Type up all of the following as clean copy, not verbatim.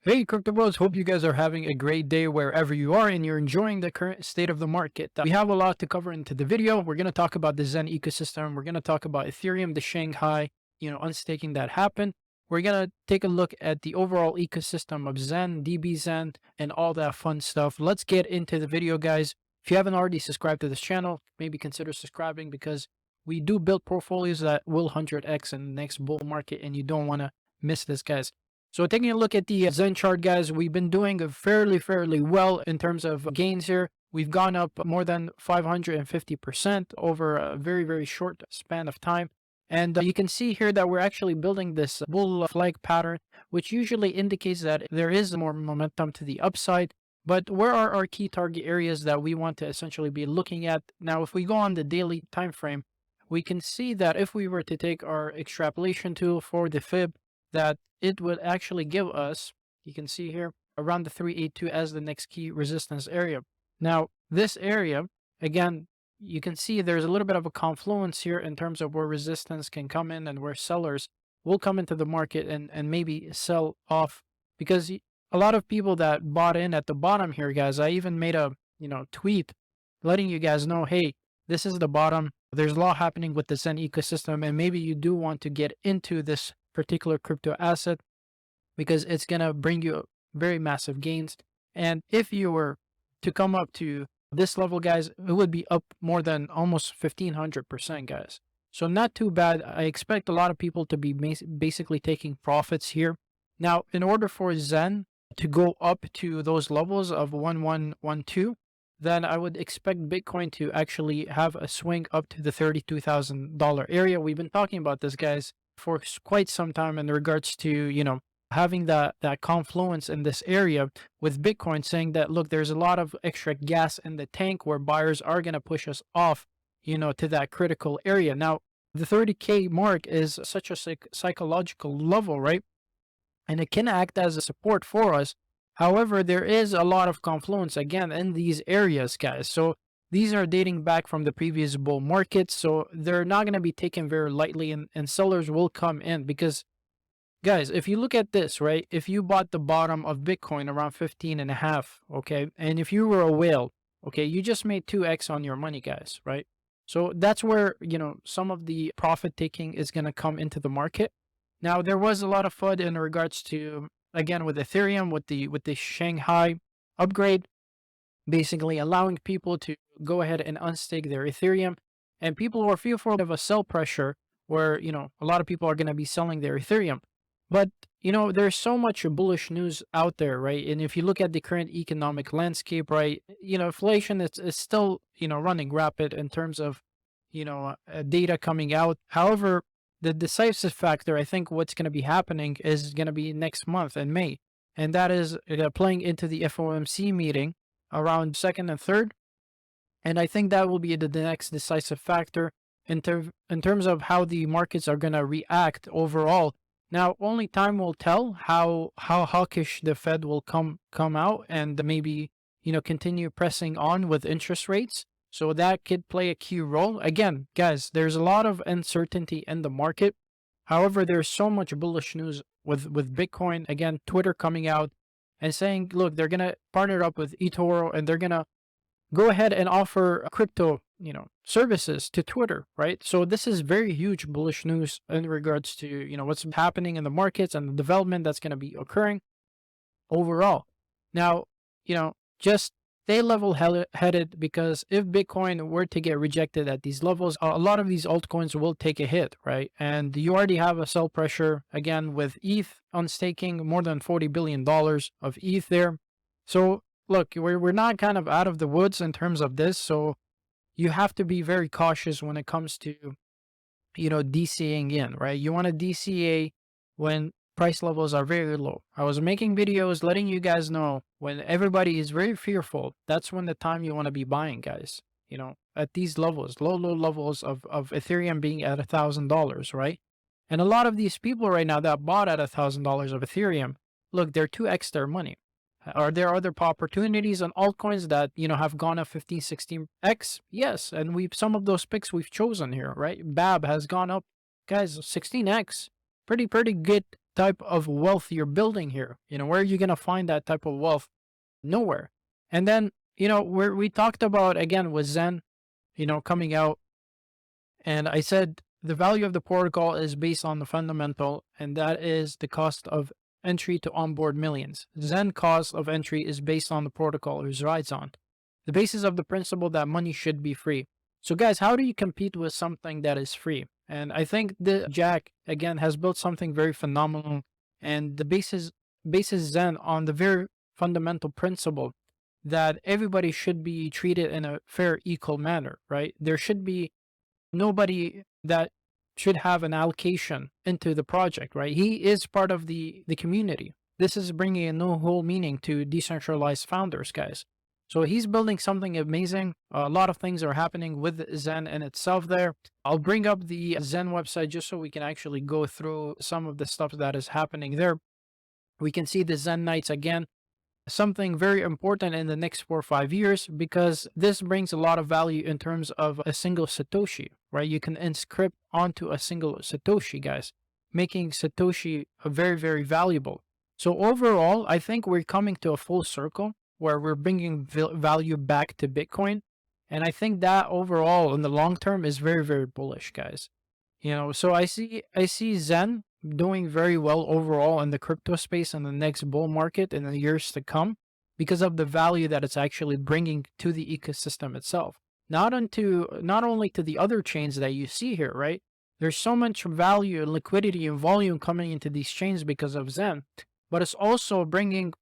Hey, Crypto Bros, hope you guys are having a great day wherever you are and you're enjoying the current state of the market. We have a lot to cover into the video. We're going to talk about the Zen ecosystem. We're going to talk about Ethereum, the Shanghai, unstaking that happened. We're going to take a look at the overall ecosystem of Zen, Dbxen, and all that fun stuff. Let's get into the video, guys. If you haven't already subscribed to this channel, maybe consider subscribing because we do build portfolios that will 100x in the next bull market and you don't want to miss this, guys. So taking a look at the Zen chart, guys, we've been doing fairly well in terms of gains here. We've gone up more than 550% over a very short span of time. And you can see here that we're actually building this bull flag pattern, which usually indicates that there is more momentum to the upside. But where are our key target areas that we want to essentially be looking at? Now, if we go on the daily time frame, we can see that if we were to take our extrapolation tool for the fib, that it would actually give us, you can see here, around the 382 as the next key resistance area. Now, this area, again, you can see there's a little bit of a confluence here in terms of where resistance can come in and where sellers will come into the market and maybe sell off, because a lot of people that bought in at the bottom here, guys, I even made a tweet letting you guys know, hey, this is the bottom. There's a lot happening with the Zen ecosystem, and maybe you do want to get into this particular crypto asset because it's going to bring you very massive gains. And if you were to come up to this level, guys, it would be up more than almost 1500%, guys. So not too bad. I expect a lot of people to be basically taking profits here. Now, in order for Zen to go up to those levels of 1112, then I would expect Bitcoin to actually have a swing up to the $32,000 area. We've been talking about this, guys, for quite some time in regards to, having that confluence in this area with Bitcoin, saying that, look, there's a lot of extra gas in the tank where buyers are going to push us off, to that critical area. Now, the 30K mark is such a psychological level, right? And it can act as a support for us. However, there is a lot of confluence again in these areas, guys. So these are dating back from the previous bull market. So they're not going to be taken very lightly, and sellers will come in because, guys, if you look at this, right, if you bought the bottom of Bitcoin around 15.5, okay, and if you were a whale, okay, you just made 2x on your money, guys, right? So that's where, some of the profit taking is going to come into the market. Now, there was a lot of FUD in regards to, again, with Ethereum, with the Shanghai upgrade, basically allowing people to go ahead and unstake their Ethereum. And people were fearful of a sell pressure where, a lot of people are going to be selling their Ethereum. But, there's so much bullish news out there, right? And if you look at the current economic landscape, right, inflation is still, running rapid in terms of, data coming out. However, the decisive factor, I think what's going to be happening is going to be next month in May. And that is playing into the FOMC meeting around 2nd and 3rd. And I think that will be the next decisive factor in terms of how the markets are going to react overall. Now, only time will tell how hawkish the Fed will come out and maybe, continue pressing on with interest rates. So that could play a key role. Again, guys, there's a lot of uncertainty in the market. However, there's so much bullish news with Bitcoin. Again, Twitter coming out and saying, look, they're going to partner up with eToro and they're going to go ahead and offer crypto, services to Twitter, right? So this is very huge bullish news in regards to, what's happening in the markets and the development that's going to be occurring overall. Now, just stay level-headed, because if Bitcoin were to get rejected at these levels, a lot of these altcoins will take a hit, right? And you already have a sell pressure, again, with ETH on staking, more than $40 billion of ETH there. So look, we're not kind of out of the woods in terms of this, so you have to be very cautious when it comes to, DCAing in, right? You want to DCA when price levels are very low. I was making videos letting you guys know when everybody is very fearful, that's when the time you want to be buying, guys. At these levels, low levels of Ethereum being at $1,000, right? And a lot of these people right now that bought at $1,000 of Ethereum, look, they're 2x their money. Are there other opportunities on altcoins that, have gone up 15, 16x? Yes. And some of those picks we've chosen here, right? BAB has gone up, guys, 16x. Pretty good type of wealth you're building here. Where are you going to find that type of wealth? Nowhere. And then, where we talked about again with Zen, coming out, and I said the value of the protocol is based on the fundamental, and that is the cost of entry to onboard millions. Zen cost of entry is based on the protocol it rides on. The basis of the principle that money should be free. So guys, how do you compete with something that is free? And I think the Jack, again, has built something very phenomenal, and the basis Zen on the very fundamental principle that everybody should be treated in a fair, equal manner, right? There should be nobody that should have an allocation into the project, right? He is part of the community. This is bringing a new whole meaning to decentralized founders, guys. So he's building something amazing. A lot of things are happening with Zen in itself there. I'll bring up the Zen website just so we can actually go through some of the stuff that is happening there. We can see the Zen Knights again, something very important in the next 4 or 5 years, because this brings a lot of value in terms of a single Satoshi, right? You can inscript onto a single Satoshi, guys, making Satoshi very, very valuable. So overall, I think we're coming to a full circle where we're bringing value back to Bitcoin. And I think that overall in the long term is very, very bullish, guys. So I see Zen doing very well overall in the crypto space in the next bull market in the years to come, because of the value that it's actually bringing to the ecosystem itself. Not only to the other chains that you see here, right? There's so much value and liquidity and volume coming into these chains because of Zen, but it's also bringing,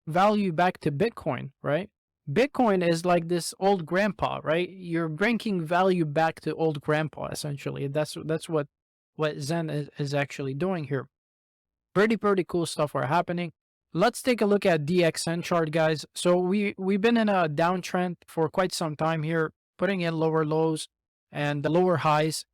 value back to Bitcoin, right? Bitcoin is like this old grandpa, right? You're bringing value back to old grandpa, essentially. That's what Zen is actually doing here. Pretty cool stuff are happening. Let's take a look at Dbxen chart, guys. So we've been in a downtrend for quite some time here, putting in lower lows and lower highs.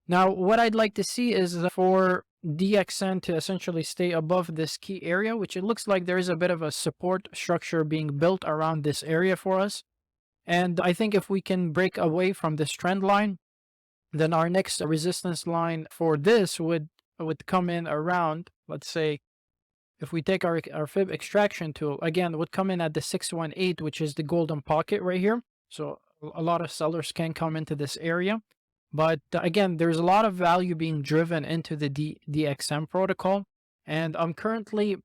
Now, what I'd like to see is for Dbxen to essentially stay above this key area, which it looks like there is a bit of a support structure being built around this area for us. And I think if we can break away from this trend line, then our next resistance line for this would come in around, let's say, if we take our fib extraction tool, again, would come in at the 618, which is the golden pocket right here. So a lot of sellers can come into this area. But again, there's a lot of value being driven into the Dbxen protocol. And I'm currently,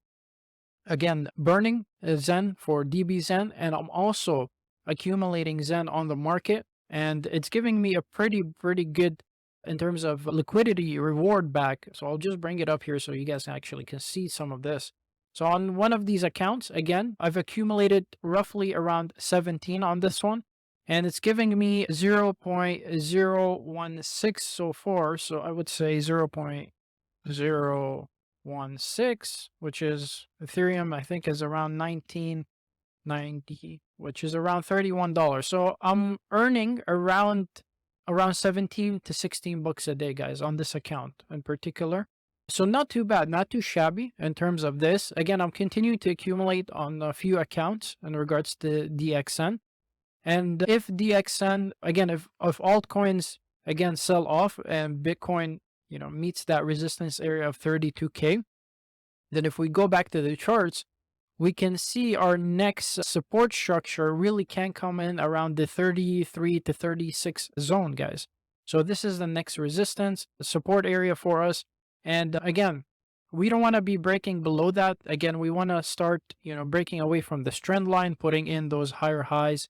again, burning Zen for Dbxen, and I'm also accumulating Zen on the market. And it's giving me a pretty good in terms of liquidity reward back. So I'll just bring it up here so you guys actually can see some of this. So on one of these accounts, again, I've accumulated roughly around 17 on this one, and it's giving me 0.016 so far. So I would say 0.016, which is Ethereum, I think, is around 1990, which is around $31. So I'm earning around 17 to 16 bucks a day, guys, on this account in particular. So not too bad, not too shabby in terms of this. Again, I'm continuing to accumulate on a few accounts in regards to Dbxen. And if Dbxen, again, if altcoins, again, sell off and Bitcoin, meets that resistance area of 32K, then if we go back to the charts, we can see our next support structure really can come in around the 33 to 36 zone, guys. So this is the next resistance, the support area for us. And again, we don't want to be breaking below that. Again, we want to start, breaking away from this trend line, putting in those higher highs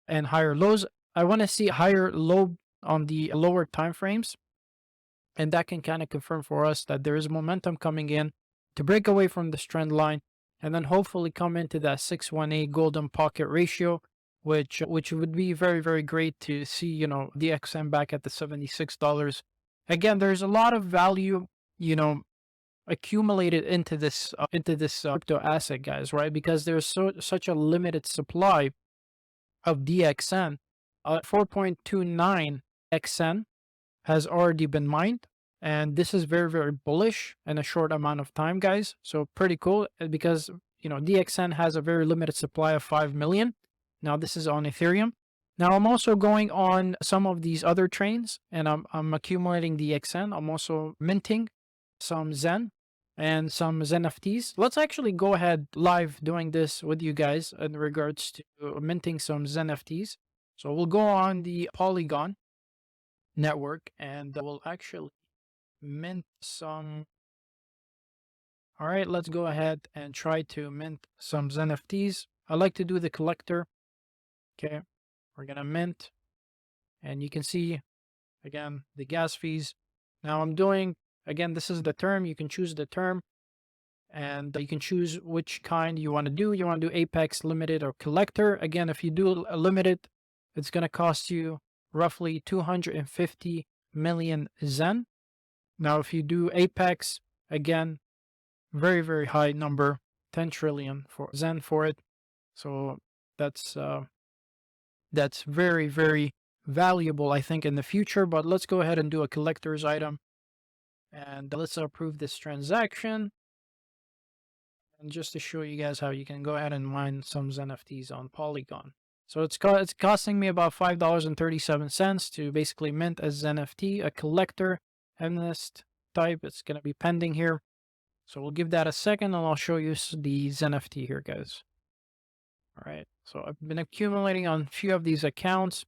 and higher lows. I want to see higher low on the lower time frames. And that can kind of confirm for us that there is momentum coming in to break away from this trend line, and then hopefully come into that 618 golden pocket ratio, which would be very great to see, Dbxen back at the $76. Again, there's a lot of value, accumulated into this crypto asset, guys, right? Because there's such a limited supply of Dbxen. 4.29 Xen has already been mined. And this is very bullish in a short amount of time, guys. So pretty cool, because, Dbxen has a very limited supply of 5 million. Now this is on Ethereum. Now I'm also going on some of these other trains, and I'm accumulating Dbxen. I'm also minting some Zen. and some NFTs. Let's actually go ahead live doing this with you guys in regards to minting some NFTs. So we'll go on the Polygon network and we'll actually mint some. All right, let's go ahead and try to mint some NFTs. I like to do the collector. Okay, we're gonna mint, and you can see again the gas fees. Now I'm doing, again, this is the term. You can choose the term, and you can choose which kind you want to do. You want to do Apex, Limited, or Collector. Again, if you do a Limited, it's gonna cost you roughly 250 million Zen. Now, if you do Apex, again, very, very high number, 10 trillion for Zen for it. So that's very, very valuable, I think, in the future. But let's go ahead and do a collector's item. And let's approve this transaction. And just to show you guys how you can go ahead and mine some NFTs on Polygon. So it's costing me about $5.37 to basically mint as NFT, a collector, MNIST type. It's going to be pending here. So we'll give that a second and I'll show you the NFT here, guys. All right. So I've been accumulating on a few of these accounts,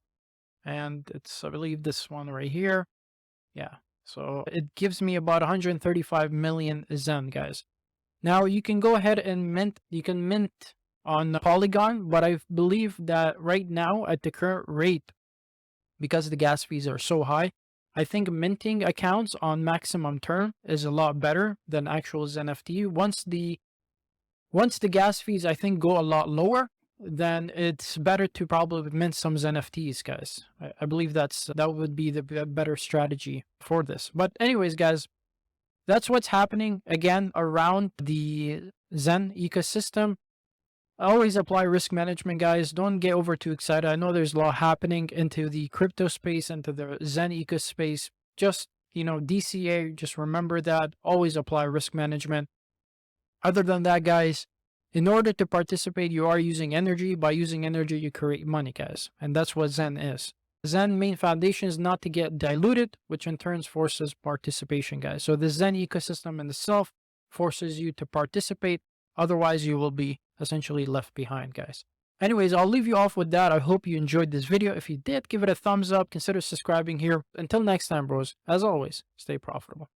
and it's, I believe, this one right here. Yeah. So it gives me about 135 million Zen, guys. Now you can go ahead and mint. You can mint on Polygon, but I believe that right now at the current rate, because the gas fees are so high, I think minting accounts on maximum term is a lot better than actual NFT. Once the gas fees, I think, go a lot lower, then it's better to probably mint some NFTs, guys. I believe that would be the better strategy for this. But anyways, guys, that's what's happening again around the Zen ecosystem. Always apply risk management, guys. Don't get over too excited. I know there's a lot happening into the crypto space, into the Zen eco space. Just, DCA, just remember that. Always apply risk management. Other than that, guys, in order to participate, you are using energy. By using energy, you create money, guys. And that's what Zen is. Zen main foundation is not to get diluted, which in turn forces participation, guys. So the Zen ecosystem in itself forces you to participate. Otherwise, you will be essentially left behind, guys. Anyways, I'll leave you off with that. I hope you enjoyed this video. If you did, give it a thumbs up. Consider subscribing here. Until next time, bros. As always, stay profitable.